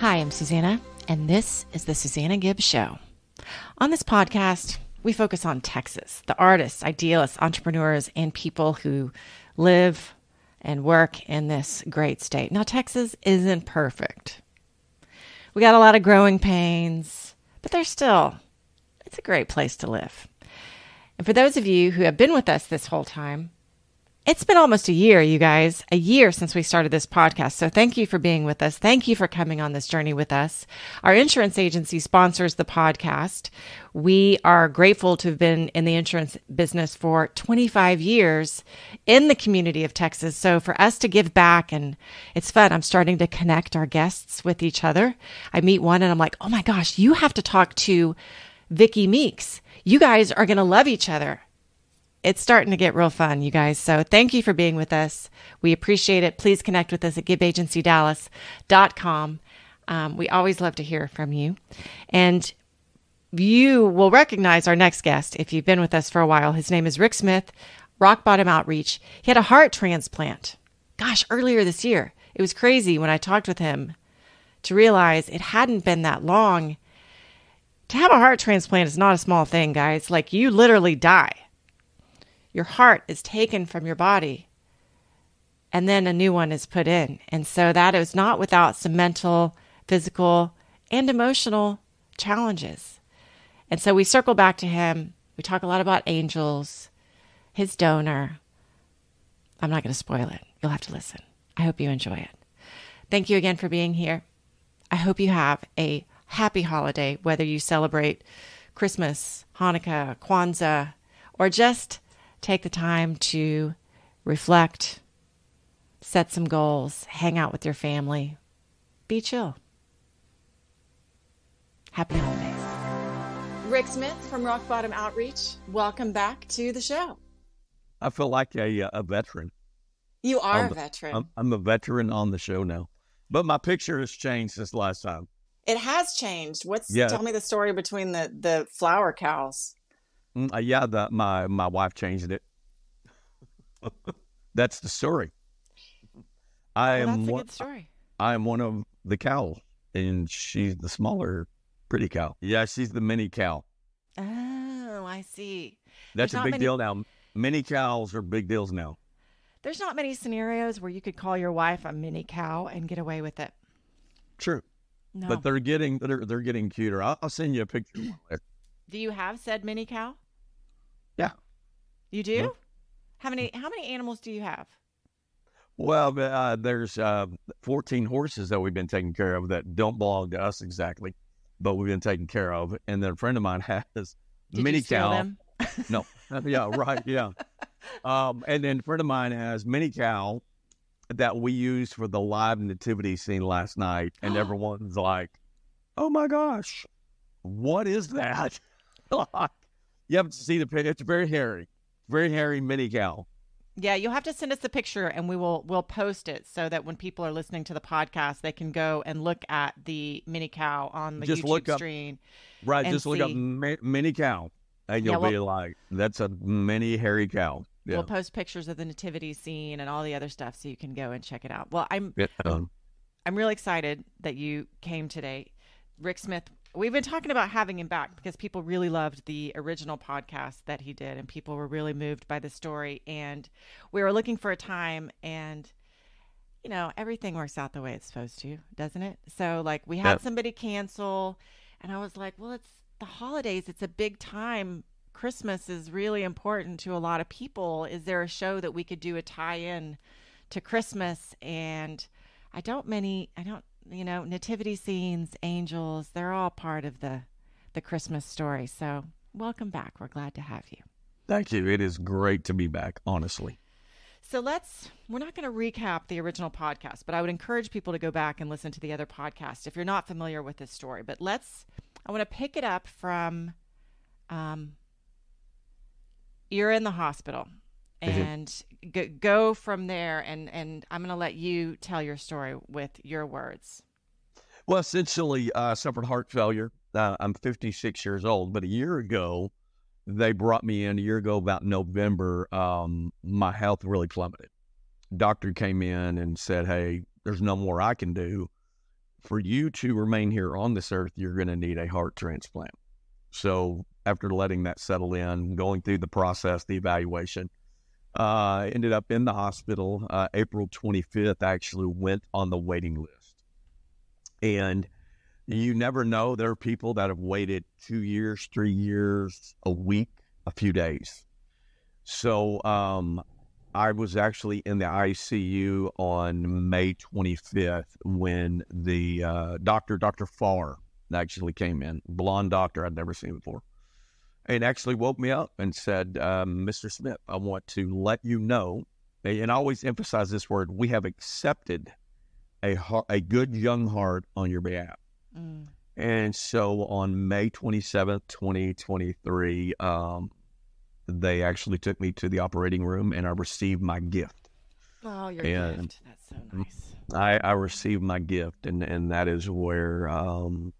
Hi, I'm Susanna, and this is the Susanna Gibbs Show. On this podcast, we focus on Texas, the artists, idealists, entrepreneurs, and people who live and work in this great state. Now, Texas isn't perfect. We got a lot of growing pains, but it's a great place to live. And for those of you who have been with us this whole time, it's been almost a year, you guys, a year since we started this podcast. So thank you for being with us. Thank you for coming on this journey with us. Our insurance agency sponsors the podcast. We are grateful to have been in the insurance business for 25 years in the community of Texas. So for us to give back, and it's fun. I'm starting to connect our guests with each other. I meet one and I'm like, oh my gosh, you have to talk to Vicky Meeks. You guys are going to love each other. It's starting to get real fun, you guys. So thank you for being with us. We appreciate it. Please connect with us at gibagencydallas.com. We always love to hear from you. And you will recognize our next guest if you've been with us for a while. His name is Rick Smith, Rock Bottom Outreach. He had a heart transplant. Gosh, earlier this year. It was crazy when I talked with him to realize it hadn't been that long. To have a heart transplant is not a small thing, guys. Like, you literally die. Your heart is taken from your body and then a new one is put in. And so that is not without some mental, physical, and emotional challenges. And so we circle back to him. We talk a lot about angels, his donor. I'm not going to spoil it. You'll have to listen. I hope you enjoy it. Thank you again for being here. I hope you have a happy holiday, whether you celebrate Christmas, Hanukkah, Kwanzaa, or just take the time to reflect, set some goals, hang out with your family, be chill. Happy holidays. Rick Smith from Rock Bottom Outreach, welcome back to the show. I feel like a veteran. You are a veteran. I'm a veteran on the show now, but my picture has changed since last time. It has changed. Tell me the story between the flower cows. My wife changed it. That's the story. That's a good story. I am one of the cows, and she's the smaller, pretty cow. Yeah, she's the mini cow. Oh, I see. That's a big deal now. Mini cows are big deals now. There's not many scenarios where you could call your wife a mini cow and get away with it. True. No. But they're getting cuter. I'll send you a picture later. Do you have said mini cow? Yeah. You do? Mm-hmm. How many animals do you have? Well, there's 14 horses that we've been taking care of that don't belong to us exactly, but we've been taking care of. And then a friend of mine has mini cow. Them? No. Yeah, right. Yeah. And then a friend of mine has mini cow that we used for the live nativity scene last night. And everyone's like, oh my gosh, what is that? You have to see the picture. It's very hairy mini cow. Yeah, you'll have to send us the picture and we'll post it so that when people are listening to the podcast, they can go and look at the mini cow on the YouTube stream. Right, just look up mini cow and you'll be like, that's a mini hairy cow. Yeah. We'll post pictures of the nativity scene and all the other stuff so you can go and check it out. Well, I'm really excited that you came today. Rick Smith, we've been talking about having him back because people really loved the original podcast that he did and people were really moved by the story. And we were looking for a time and, you know, everything works out the way it's supposed to, doesn't it? So like we had somebody cancel and I was like, well, it's the holidays. It's a big time. Christmas is really important to a lot of people. Is there a show that we could do a tie-in to Christmas? And nativity scenes, angels, they're all part of the Christmas story. So welcome back. We're glad to have you. Thank you. It is great to be back, honestly. So we're not going to recap the original podcast, but I would encourage people to go back and listen to the other podcast if you're not familiar with this story. But I want to pick it up from, you're in the hospital and go from there. And I'm going to let you tell your story with your words. Well, essentially, I suffered heart failure. I'm 56 years old, but a year ago, they brought me in about November. My health really plummeted. Doctor came in and said, hey, there's no more I can do. for you to remain here on this earth, you're going to need a heart transplant. So after letting that settle in, going through the process, the evaluation, ended up in the hospital. April 25th, I actually went on the waiting list. And you never know. There are people that have waited 2 years, 3 years, a week, a few days. So I was actually in the ICU on May 25th when the Dr. Farr actually came in, blonde doctor I'd never seen before, and actually woke me up and said, Mr. Smith, I want to let you know, and I always emphasize this word, we have accepted a good young heart on your behalf. Mm. And so on May 27th, 2023, they actually took me to the operating room and I received my gift. Oh, your gift. That's so nice. I received my gift, and that is where, God,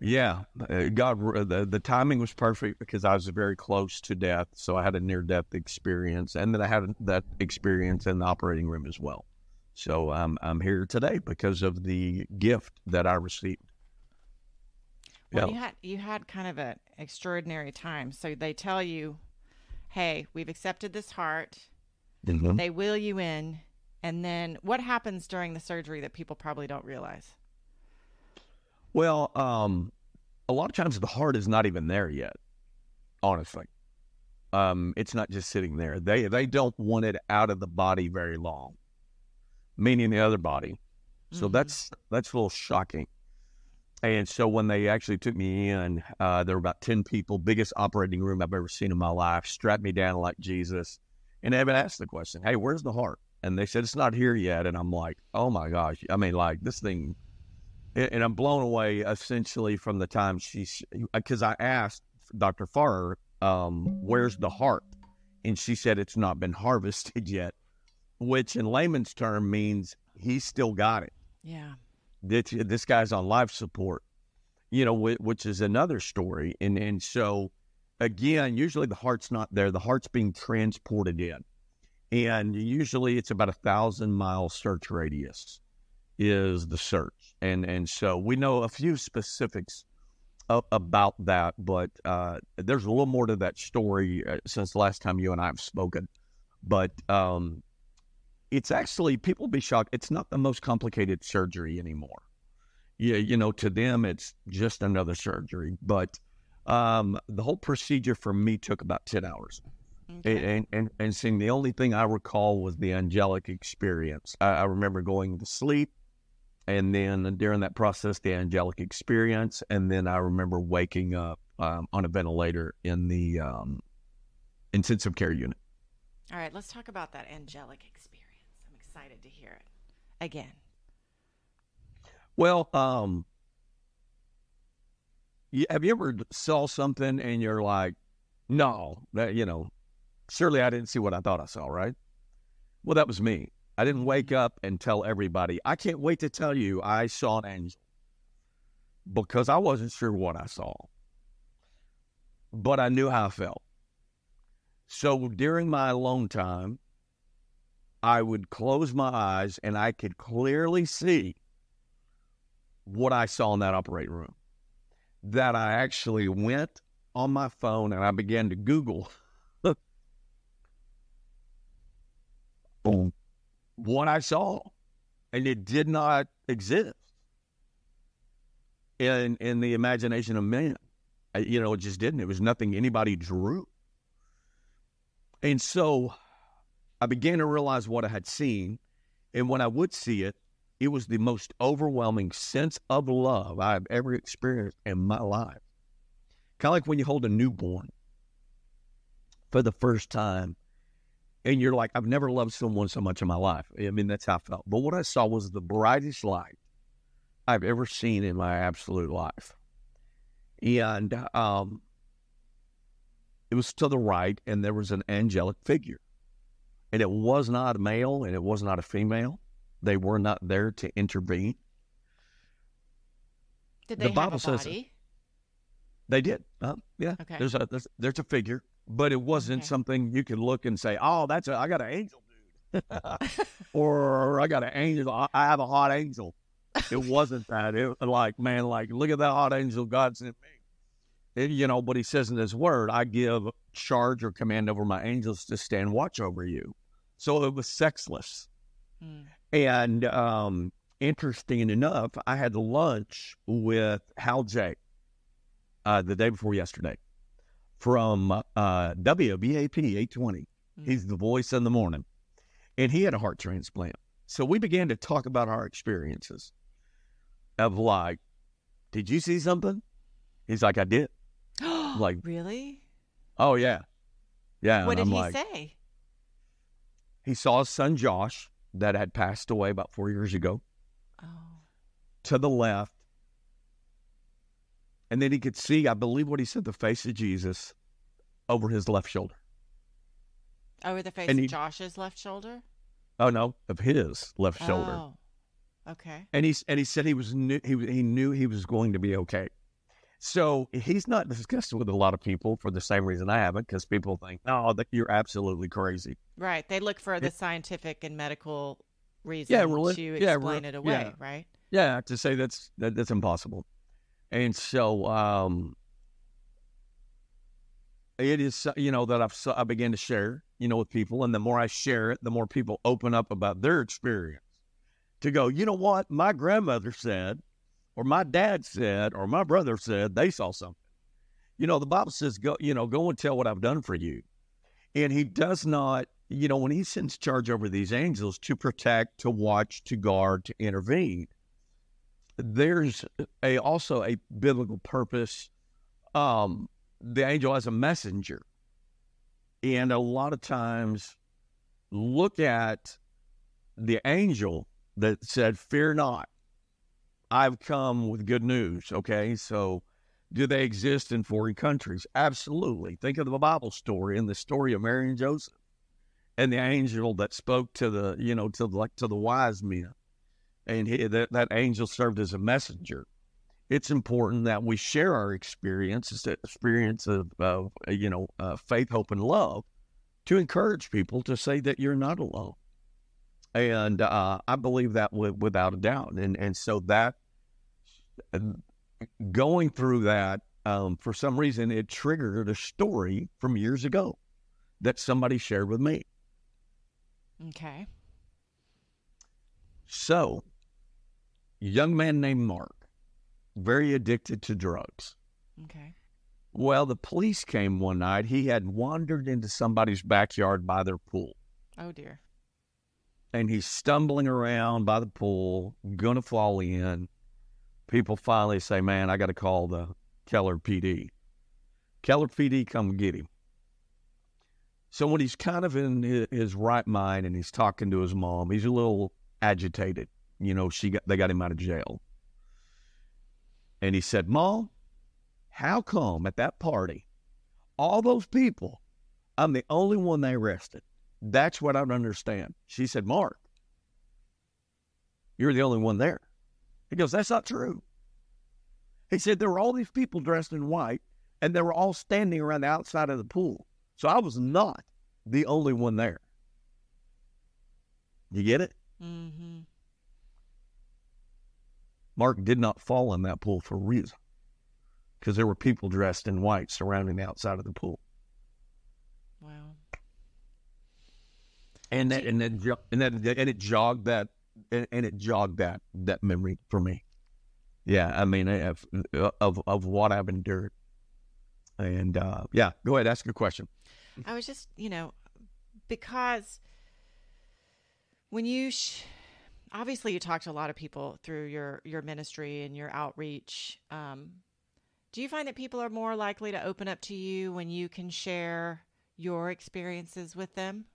the timing was perfect because I was very close to death. So I had a near-death experience, and then I had that experience in the operating room as well. So I'm here today because of the gift that I received. Well, you had kind of an extraordinary time. So they tell you, hey, we've accepted this heart. Mm-hmm. They wheel you in. And then what happens during the surgery that people probably don't realize? Well, a lot of times the heart is not even there yet, honestly. It's not just sitting there. They don't want it out of the body very long, meaning the other body. So that's a little shocking. And so when they actually took me in, there were about 10 people, biggest operating room I've ever seen in my life, strapped me down like Jesus. And they even asked the question, hey, where's the heart? And they said, it's not here yet. And I'm like, oh my gosh. I mean, like this thing, and I'm blown away essentially from the time because I asked Dr. Farr, where's the heart? And she said, it's not been harvested yet, which in layman's term means he's still got it. Yeah. This guy's on life support, which is another story. And so, again, usually the heart's not there. The heart's being transported in. And usually it's about 1,000-mile search radius is the search. And so we know a few specifics about that, but there's a little more to that story since the last time you and I have spoken. But it's actually, people be shocked. It's not the most complicated surgery anymore. Yeah, to them, it's just another surgery. But the whole procedure for me took about 10 hours. Okay. And seeing the only thing I recall was the angelic experience. I remember going to sleep, and then during that process, the angelic experience. And then I remember waking up on a ventilator in the intensive care unit. All right, let's talk about that angelic experience. Excited to hear it again. Well, have you ever saw something and you're like, no, surely I didn't see what I thought I saw, right? Well, that was me. I didn't wake up and tell everybody. I can't wait to tell you I saw an angel because I wasn't sure what I saw, but I knew how I felt. So during my alone time, I would close my eyes and I could clearly see what I saw in that operating room. That I actually went on my phone and I began to Google what I saw. And it did not exist in the imagination of man. It just didn't. It was nothing anybody drew. And so I began to realize what I had seen, and when I would see it, it was the most overwhelming sense of love I've ever experienced in my life. Kind of like when you hold a newborn for the first time, and you're like, I've never loved someone so much in my life. I mean, that's how I felt. But what I saw was the brightest light I've ever seen in my absolute life. And it was to the right, and there was an angelic figure. And it was not a male and it was not a female. They were not there to intervene. Did they have a body? They did. Yeah. Okay. There's a figure, but it wasn't something you could look and say, oh, I got an angel dude. or I got an angel. I have a hot angel. It wasn't that. It was like, man, like, look at that hot angel God sent me. But he says in his word, I give charge or command over my angels to stand watch over you. So it was sexless. Mm. And interesting enough, I had lunch with Hal J. The day before yesterday from WBAP 820. He's the voice in the morning. And he had a heart transplant. So we began to talk about our experiences of like, did you see something? He's like, I did. Like, really? Oh, yeah. Yeah. What did he like, say? He saw his son, Josh, that had passed away about 4 years ago. Oh. To the left. And then he could see, I believe what he said, the face of Jesus over his left shoulder. Over the face of Josh's left shoulder? Oh, no, of his left shoulder. Oh, okay. And he said he knew he was going to be okay. So he's not discussed with a lot of people for the same reason I haven't, because people think, oh, that you're absolutely crazy. Right. They look for the scientific and medical reason to explain it away, right? Yeah, to say that's impossible. And so it is, that I began to share, with people. And the more I share it, the more people open up about their experience to go, you know what? My grandmother said, or my dad said, or my brother said they saw something. The Bible says, go and tell what I've done for you. And he does not, when he sends charge over these angels to protect, to watch, to guard, to intervene, there's also a biblical purpose. The angel as a messenger. And a lot of times look at the angel that said, fear not, I've come with good news. Okay. So do they exist in foreign countries? Absolutely. Think of the Bible story and the story of Mary and Joseph and the angel that spoke to the, to the wise men. And that angel served as a messenger. It's important that we share our experience of faith, hope, and love to encourage people to say that you're not alone. And I believe that without a doubt. And so that going through that, for some reason, it triggered a story from years ago that somebody shared with me. Okay. So, a young man named Mark, very addicted to drugs. Okay. Well, the police came one night. He had wandered into somebody's backyard by their pool. Oh, dear. And he's stumbling around by the pool, going to fall in. People finally say, man, I got to call the Keller PD. Keller PD come get him. So when he's kind of in his right mind and he's talking to his mom, he's a little agitated. They got him out of jail. And he said, Mom, how come at that party, all those people, I'm the only one they arrested? That's what I don't understand. She said, Mark, you're the only one there. He goes, that's not true. He said, there were all these people dressed in white, and they were all standing around the outside of the pool. So I was not the only one there. You get it? Mm-hmm. Mark did not fall in that pool for a reason, because there were people dressed in white surrounding the outside of the pool. Wow. And it jogged that memory for me. Yeah, I mean, of what I've endured. And yeah, go ahead, ask your question. I was just, because when you obviously you talk to a lot of people through your ministry and your outreach. Do you find that people are more likely to open up to you when you can share your experiences with them?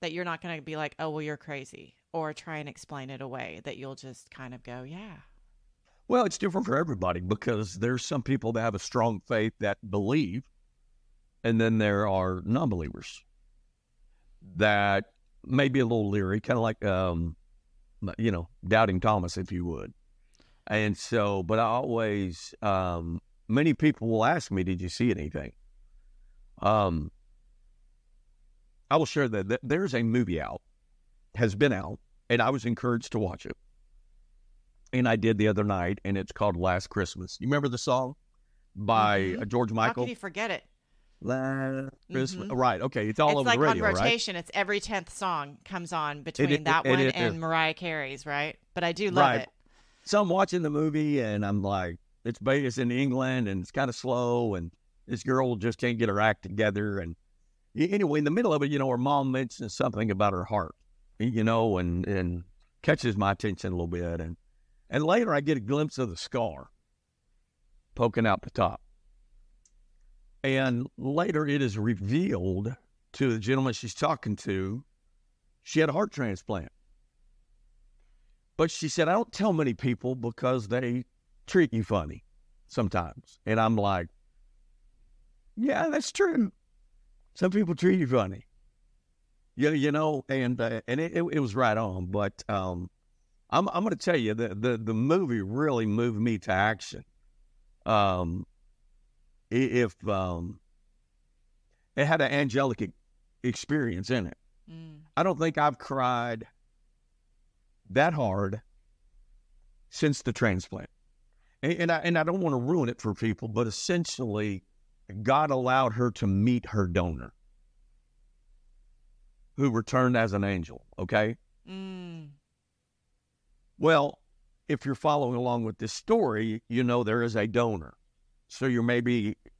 That you're not going to be like, oh, well, you're crazy, or try and explain it away, that you'll just kind of go, yeah. Well, it's different for everybody, because there's some people that have a strong faith that believe, and then there are non-believers that may be a little leery, kind of like, doubting Thomas, if you would. And so, but I always, many people will ask me, did you see anything? I will share that there's a movie has been out, and I was encouraged to watch it. and I did the other night, and it's called Last Christmas. You remember the song by George How Michael? could you forget it? Last Christmas. Right. Okay. It's all over like the radio, on right? rotation. It's every 10th song comes on between It that one is. and Mariah Carey's, right? But I do love it. So I'm watching the movie, and I'm like, it's in England, and it's kind of slow, and this girl just can't get her act together. And anyway, in the middle of it, her mom mentions something about her heart, and catches my attention a little bit. And later I get a glimpse of the scar poking out the top. And later it is revealed to the gentleman she's talking to, she had a heart transplant. But she said, I don't tell many people because they treat you funny sometimes. And I'm like, yeah, that's true. Some people treat you funny. And it was right on. But I'm going to tell you that the movie really moved me to action. It had an angelic experience in it. I don't think I've cried that hard since the transplant. And I don't want to ruin it for people, but essentially God allowed her to meet her donor who returned as an angel, okay? Well, if you're following along with this story, there is a donor. So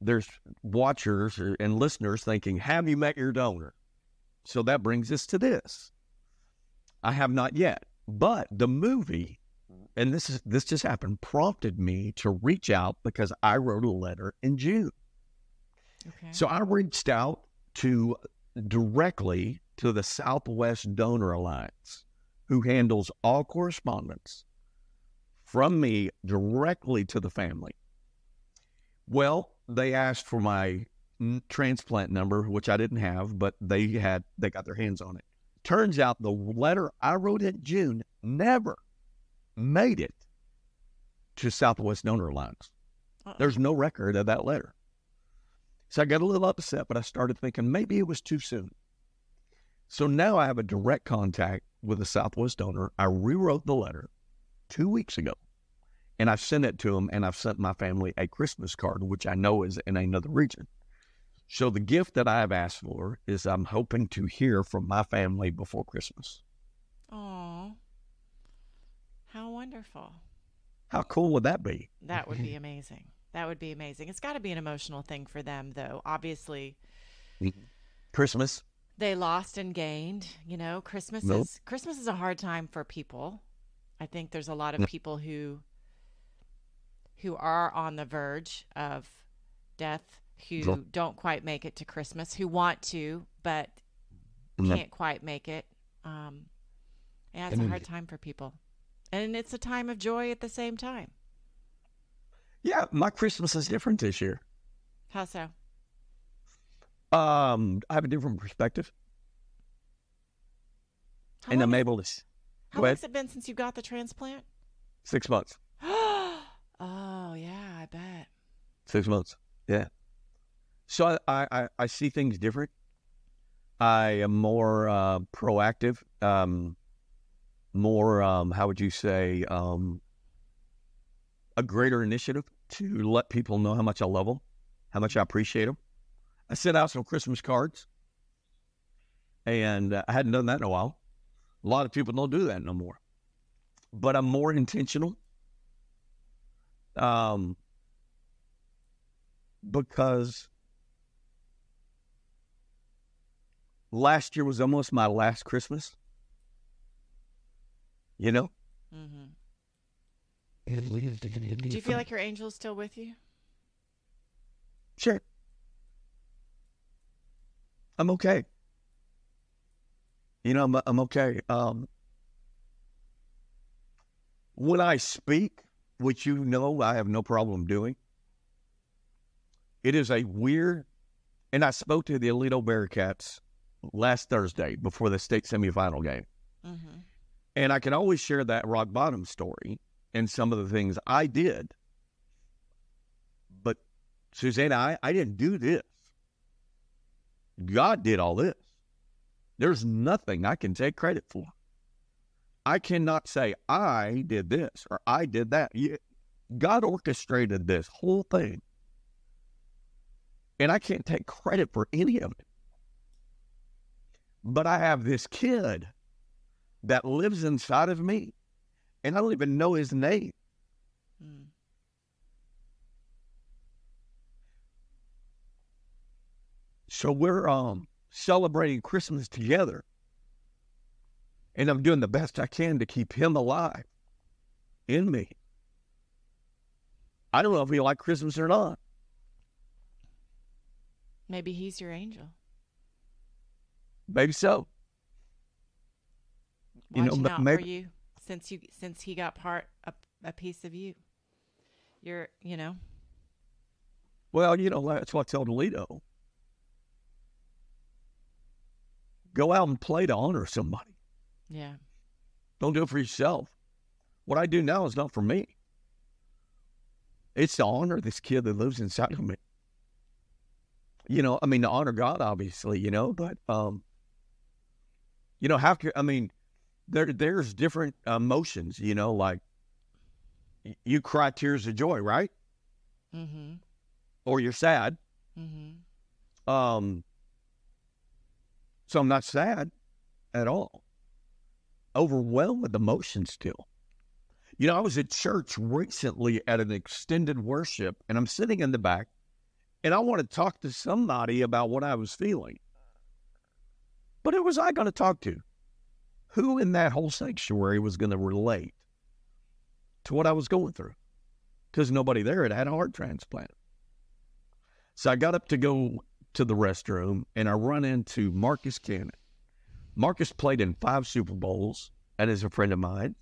there's watchers and listeners thinking, have you met your donor? So that brings us to this. I have not yet, but the movie, and this just happened, prompted me to reach out because I wrote a letter in June. Okay. So I reached out directly to the Southwest Donor Alliance, who handles all correspondence from me directly to the family. Well, they asked for my transplant number, which I didn't have, but they got their hands on it. Turns out the letter I wrote in June never made it to Southwest Donor Alliance. There's no record of that letter. So I got a little upset, but I started thinking maybe it was too soon. So now I have a direct contact with the Southwest donor. I rewrote the letter 2 weeks ago, and I've sent it to them, and I've sent my family a Christmas card, which I know is in another region. So the gift that I have asked for is I'm hoping to hear from my family before Christmas. Oh, how wonderful. How cool would that be? That would be amazing. That would be amazing. It's got to be an emotional thing for them, though. Obviously, Christmas. They lost and gained. Christmas is a hard time for people. I think there's a lot of people who are on the verge of death, who don't quite make it to Christmas, who want to but can't quite make it. It's a hard time for people, and it's a time of joy at the same time. Yeah, my Christmas is different this year. How so? I have a different perspective. I'm able to... How long has it been since you got the transplant? 6 months. Oh, yeah, I bet. 6 months, yeah. So I see things different. I am more proactive, more, how would you say, a greater initiative to let people know how much I love them, how much I appreciate them. I sent out some Christmas cards, and I hadn't done that in a while. A lot of people don't do that no more. But I'm more intentional because last year was almost my last Christmas. Mm-hmm. Do you feel like your angel's still with you? Sure. I'm okay. I'm okay. When I speak, which I have no problem doing, it is a weird, and I spoke to the Alito Bearcats last Thursday before the state semifinal game. Mm-hmm. And I can always share that rock bottom story and some of the things I did. But Susanna, I didn't do this. God did all this. There's nothing I can take credit for. I cannot say I did this or I did that. God orchestrated this whole thing. And I can't take credit for any of it. But I have this kid that lives inside of me, and I don't even know his name. Mm. So we're celebrating Christmas together, and I'm doing the best I can to keep him alive in me. I don't know if he likes Christmas or not. Maybe he's your angel. Maybe so. Watching out for you since he got a piece of you. You're. Well, that's what I tell Toledo. Go out and play to honor somebody. Yeah. Don't do it for yourself. What I do now is not for me. It's to honor this kid that lives inside of me. To honor God, obviously, but, there's different emotions, like you cry tears of joy, right? Mm-hmm. Or you're sad. Mm-hmm. So I'm not sad at all. Overwhelmed with emotion still. I was at church recently at an extended worship, and I'm sitting in the back, and I want to talk to somebody about what I was feeling. But who was I going to talk to? Who in that whole sanctuary was going to relate to what I was going through? Because nobody there had had a heart transplant. So I got up to go to the restroom, and I run into Marcus Cannon. Marcus played in 5 Super Bowls and is a friend of mine,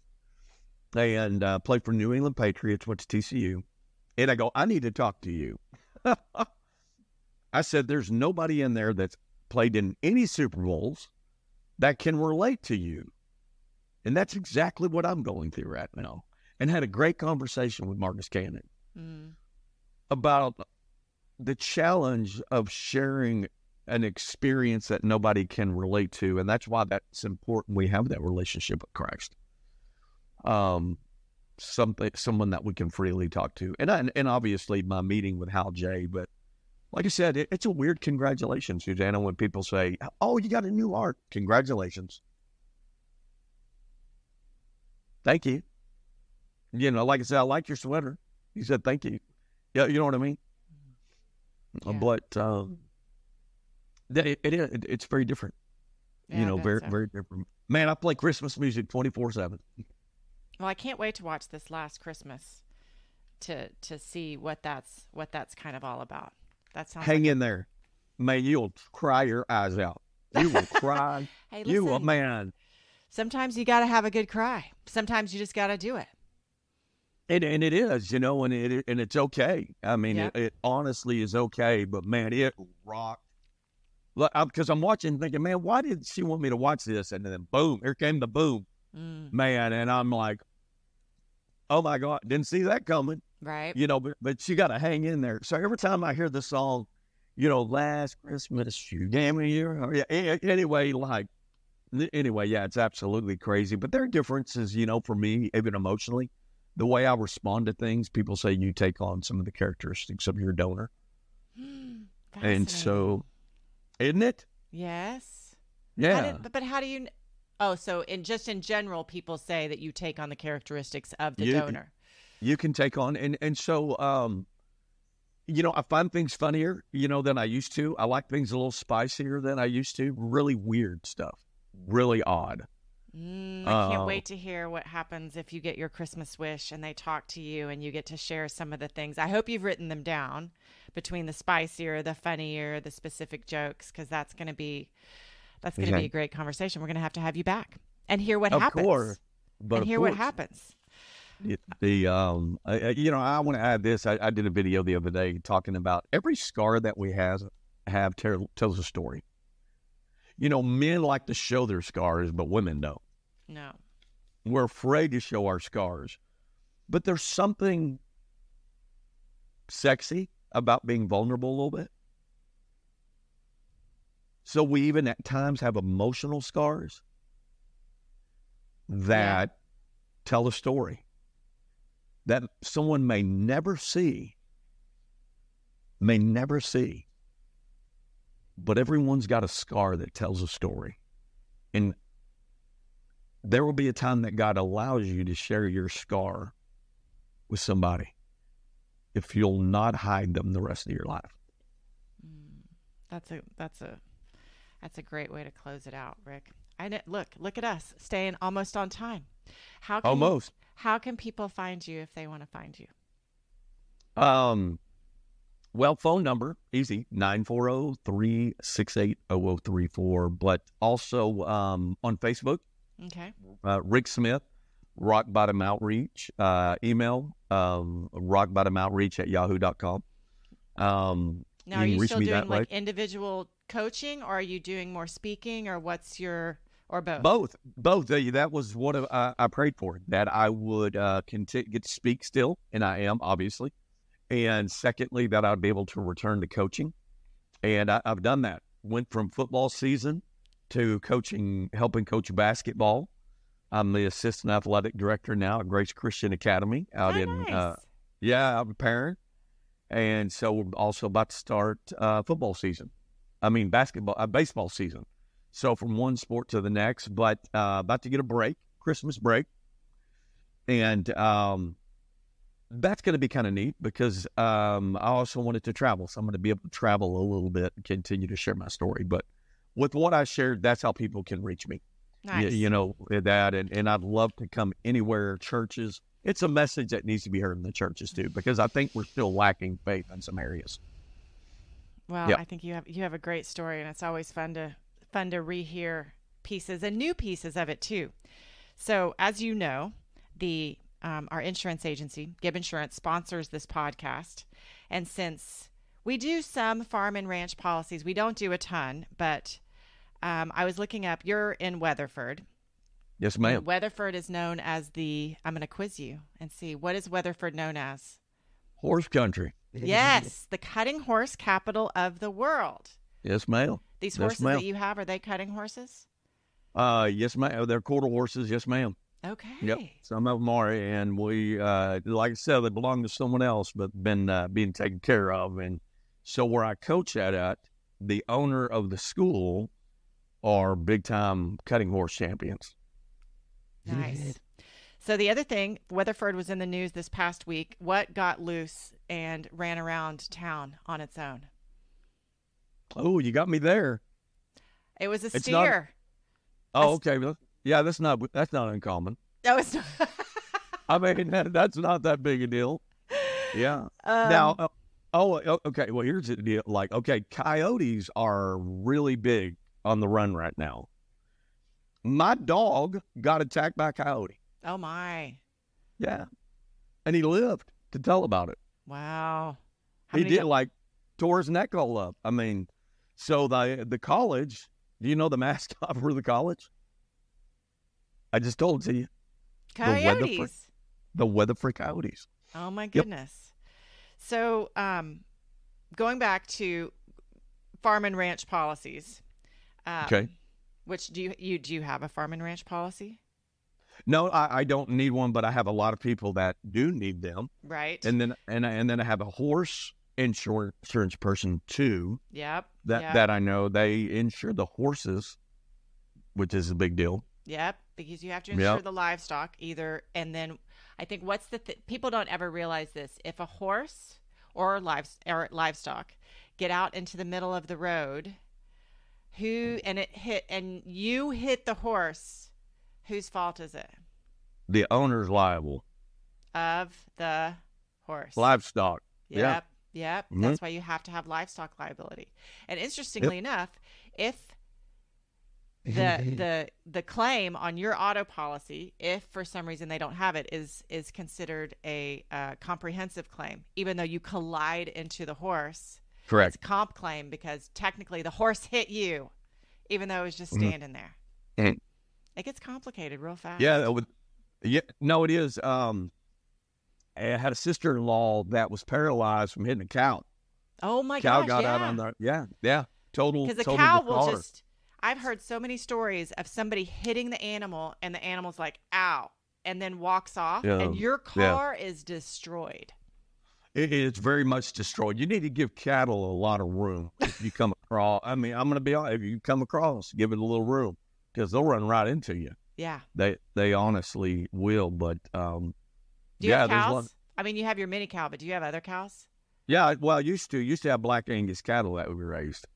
and played for New England Patriots, went to TCU. And I go, I need to talk to you. I said, there's nobody in there that's played in any Super Bowls that can relate to you. And that's exactly what I'm going through right now. And had a great conversation with Marcus Cannon about the challenge of sharing an experience that nobody can relate to. And that's why that's important. We have that relationship with Christ. Someone that we can freely talk to. And obviously my meeting with Hal J. But like I said, it's a weird congratulations, Susanna, when people say, oh, you got a new art. Congratulations. Thank you. Like I said, I like your sweater. He said, thank you. Yeah, you know what I mean? Yeah. But it's very different. Yeah, very, very different. Man, I play Christmas music 24/7. Well, I can't wait to watch this last Christmas to see what that's kind of all about. That sounds. Hang in there, man. You'll cry your eyes out. You will cry. Hey, listen, you will, man. Sometimes you got to have a good cry. Sometimes you just got to do it. And it is, and it's okay. I mean, it honestly is okay. But man, it rocked. Look, because I'm watching, thinking, man, why did she want me to watch this? And then boom, here came the boom, man. And I'm like, oh my God, didn't see that coming. Right. But you got to hang in there. So every time I hear the song, last Christmas, you gave me your, anyway, it's absolutely crazy. But there are differences, for me, even emotionally, the way I respond to things. People say you take on some of the characteristics of your donor. And so, isn't it? Yes. Yeah. But how do you? Oh, so in general, people say that you take on the characteristics of the donor. You can take on, and so, I find things funnier, than I used to. I like things a little spicier than I used to. Really weird stuff. Really odd. I can't wait to hear what happens if you get your Christmas wish and they talk to you and you get to share some of the things. I hope you've written them down between the spicier, the funnier, the specific jokes, because that's going to be a great conversation. We're going to have you back and hear what happens. Of course. What happens. I want to add this. I did a video the other day talking about every scar that we have tells a story. Men like to show their scars, but women don't. No. We're afraid to show our scars. But there's something sexy about being vulnerable a little bit. So we even at times have emotional scars. that tell a story that someone may never see, but everyone's got a scar that tells a story. And there will be a time that God allows you to share your scar with somebody if you'll not hide them the rest of your life. That's a great way to close it out, Rick. Look at us staying almost on time. How can people find you if they want to find you? Well, phone number, easy, 940-368-0034. But also on Facebook, okay, Rick Smith, Rock Bottom Outreach. Email, rockbottomoutreach@yahoo.com. Now, are you still doing like individual coaching, or are you doing more speaking, or or both? Both. That was what I prayed for, that I would get to speak still, and I am, obviously. And secondly, that I'd be able to return to coaching. And I've done that. Went from football season to helping coach basketball. I'm the assistant athletic director now at Grace Christian Academy out nice. I'm a parent. And so we're also about to start baseball season. So from one sport to the next, but about to get a break, Christmas break. And that's going to be kind of neat because I also wanted to travel. So I'm going to be able to travel a little bit and continue to share my story. But with what I shared, that's how people can reach me. Nice. And I'd love to come anywhere, churches. It's a message that needs to be heard in the churches too, because I think we're still lacking faith in some areas. Well, I think you have a great story, and it's always fun to rehear pieces and new pieces of it too. So, as you know, our insurance agency, Gibb Insurance, sponsors this podcast, and since we do some farm and ranch policies, we don't do a ton, but I was looking up. You're in Weatherford. Yes, ma'am. And Weatherford is known as I'm going to quiz you and see, what is Weatherford known as? Horse country. Yes, the cutting horse capital of the world. Yes, ma'am. These horses that you have, are they cutting horses? Yes, ma'am. They're quarter horses. Yes, ma'am. Okay. Yep. Some of them are, and we, like I said, they belong to someone else, but been being taken care of. And so where I coach at, the owner of the school are big time cutting horse champions. Nice. So the other thing, Weatherford was in the news this past week. What got loose and ran around town on its own? Oh, you got me there. It was a steer. Okay. Yeah, that's not uncommon. No, it's not. I mean, that's not that big a deal. Yeah. Now, okay. Well, here's the deal. Like, okay, coyotes are really big on the run right now. My dog got attacked by a coyote. Oh, my. Yeah. And he lived to tell about it. Wow. He did, tore his neck all up. I mean, so the college, do you know the mascot for the college? I just told it to you. Coyotes. The Weatherford Coyotes. Oh, my goodness. Yep. So going back to farm and ranch policies. Okay. Which do you have a farm and ranch policy? No, I don't need one, but I have a lot of people that do need them. Right. And then I have a horse insurance person too. Yep. That I know, they insure the horses, which is a big deal. Yep, because you have to insure the livestock either. And then I think people don't ever realize this. If a horse or livestock get out into the middle of the road, you hit the horse, whose fault is it? The owner's liable. Of the horse. Livestock. Yep. Mm-hmm. That's why you have to have livestock liability. And interestingly enough, if the claim on your auto policy, if for some reason they don't have it, is considered a comprehensive claim, even though you collide into the horse. Correct. It's a comp claim because technically the horse hit you, even though it was just standing there. Mm-hmm. It gets complicated real fast. No, it is. I had a sister-in-law that was paralyzed from hitting a cow. Oh my gosh! Cow got out on the total. Because the cow will just. I've heard so many stories of somebody hitting the animal and the animal's like, ow, and then walks off, Yeah. and your Yeah. car is destroyed. It's very much destroyed. You need to give cattle a lot of room if you come across. I mean, I'm going to be honest. If you come across, give it a little room because they'll run right into you. Yeah. They honestly will. But do you have there's cows? I mean, you have your mini cow, but do you have other cows? Yeah, well, used to have black Angus cattle that we raised,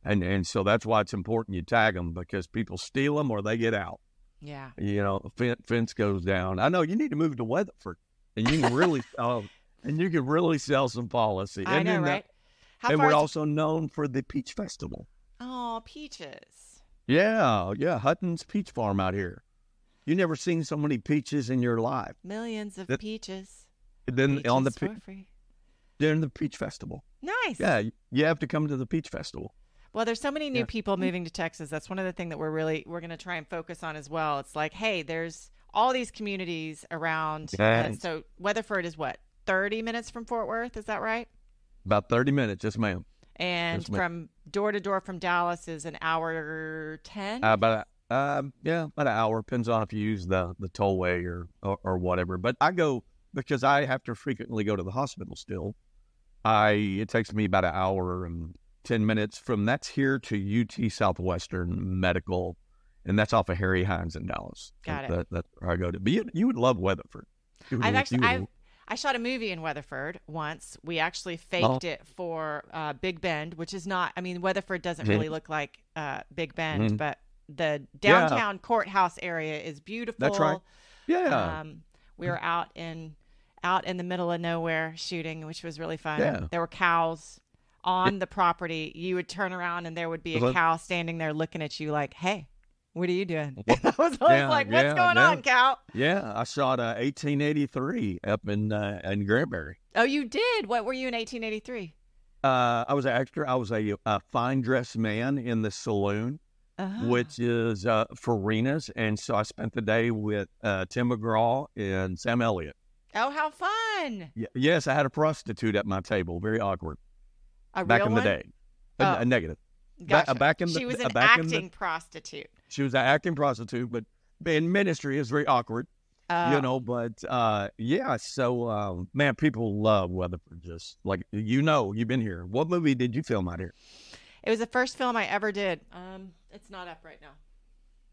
and so that's why it's important you tag them because people steal them or they get out. Yeah. You know, fence goes down. I know you need to move to Weatherford, and you can really sell some policy. I know, right? And we're also known for the Peach Festival. Oh, peaches. Yeah, Hutton's Peach Farm out here. You never seen so many peaches in your life. Millions of peaches. Then peaches on the for free. During the Peach Festival. Nice. Yeah, you have to come to the Peach Festival. Well, there's so many new people moving to Texas. That's one of the things that we're going to try and focus on as well. It's like, hey, there's all these communities around. So Weatherford is what, 30 minutes from Fort Worth? Is that right? About 30 minutes, yes, ma'am. And from door to door from Dallas is an hour 10? About an hour. Depends on if you use the tollway or whatever. But I go because I have to frequently go to the hospital still. It takes me about an hour and 10 minutes from that's here to UT Southwestern Medical, and that's off of Harry Hines in Dallas. Got it. That's where I go to. But you would love Weatherford. I shot a movie in Weatherford once. We actually faked it for Big Bend, which is not. I mean, Weatherford doesn't really look like Big Bend, but the downtown courthouse area is beautiful. That's right. Yeah. We were out in the middle of nowhere shooting, which was really fun. Yeah. There were cows on the property. You would turn around and there would be a cow standing there looking at you like, hey, what are you doing? I was like, what's going on, cow? Yeah, I shot 1883 up in Granbury. Oh, you did? What were you in 1883? I was an actor. I was a fine dressed man in the saloon, which is for Rena's. And so I spent the day with Tim McGraw and Sam Elliott. Oh, how fun. Yes, I had a prostitute at my table. Very awkward. Back in the day. A negative. Gotcha. She was an acting prostitute. She was an acting prostitute, but in ministry is very awkward. But so man, people love Weatherford. Just like you've been here. What movie did you film out here? It was the first film I ever did. It's not up right now.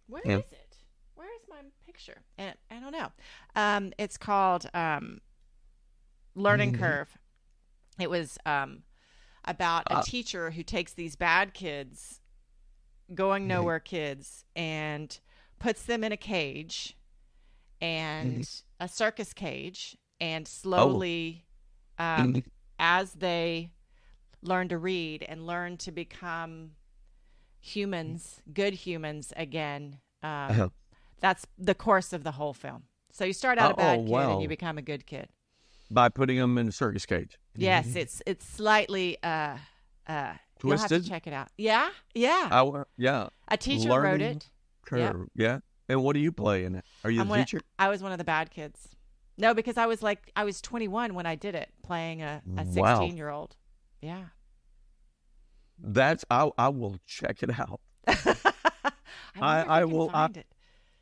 Where is it? Where is my picture? And I don't know. It's called Learning Curve. It was about a teacher who takes these bad kids, going nowhere kids, and puts them in a cage, and a circus cage, and slowly, as they learn to read and learn to become humans, good humans again, that's the course of the whole film. So you start out a bad kid and you become a good kid. By putting them in a circus cage. Yes, it's slightly twisted. You'll have to check it out. Yeah. A teacher wrote it. Curve. Yeah. And what do you play in it? Are you the teacher? I was one of the bad kids. No, because I was 21 when I did it, playing a 16-year-old. Yeah. I will check it out.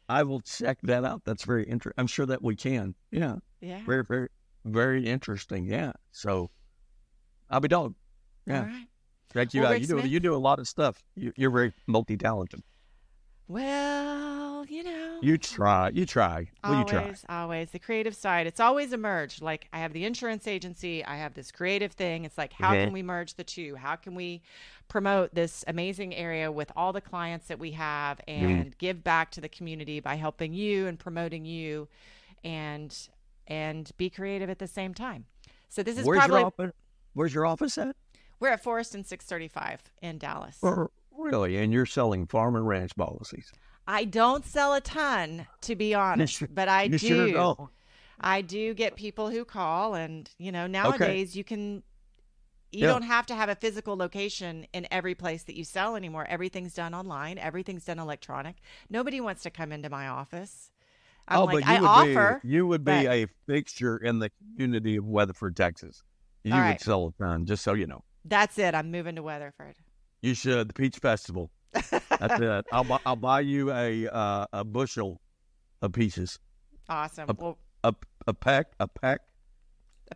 I will check that out. That's very interesting. I'm sure that we can. Yeah. Yeah. Very, very, very interesting. Yeah. So I'll be dog. Yeah. All right. Check you out. You do a lot of stuff. You're very multi-talented. Well, You try. Always. The creative side. It's always emerged. Like I have the insurance agency. I have this creative thing. It's like, how can we merge the two? How can we promote this amazing area with all the clients that we have and give back to the community by helping you and promoting you and be creative at the same time. So this is Where's your office at? We're at Forest and 635 in Dallas. Really? And you're selling farm and ranch policies? I don't sell a ton, to be honest, but I do. Sure don't. I do get people who call, and nowadays you don't have to have a physical location in every place that you sell anymore. Everything's done online. Everything's done electronic. Nobody wants to come into my office. You would be a fixture in the community of Weatherford, Texas. You would sell a ton, just so you know. That's it. I'm moving to Weatherford. You should. The Peach Festival. That's it. I'll buy you a bushel of pieces. Awesome. A, Well, a peck, a peck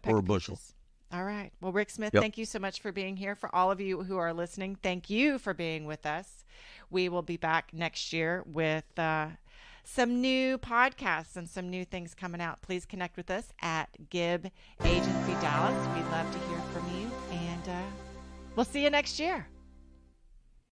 or a of bushel. peaches. All right. Well, Rick Smith, Yep. thank you so much for being here. For all of you who are listening, thank you for being with us. We will be back next year with some new podcasts and some new things coming out. Please connect with us at Gibb Agency Dallas. We'd love to hear from you, and we'll see you next year.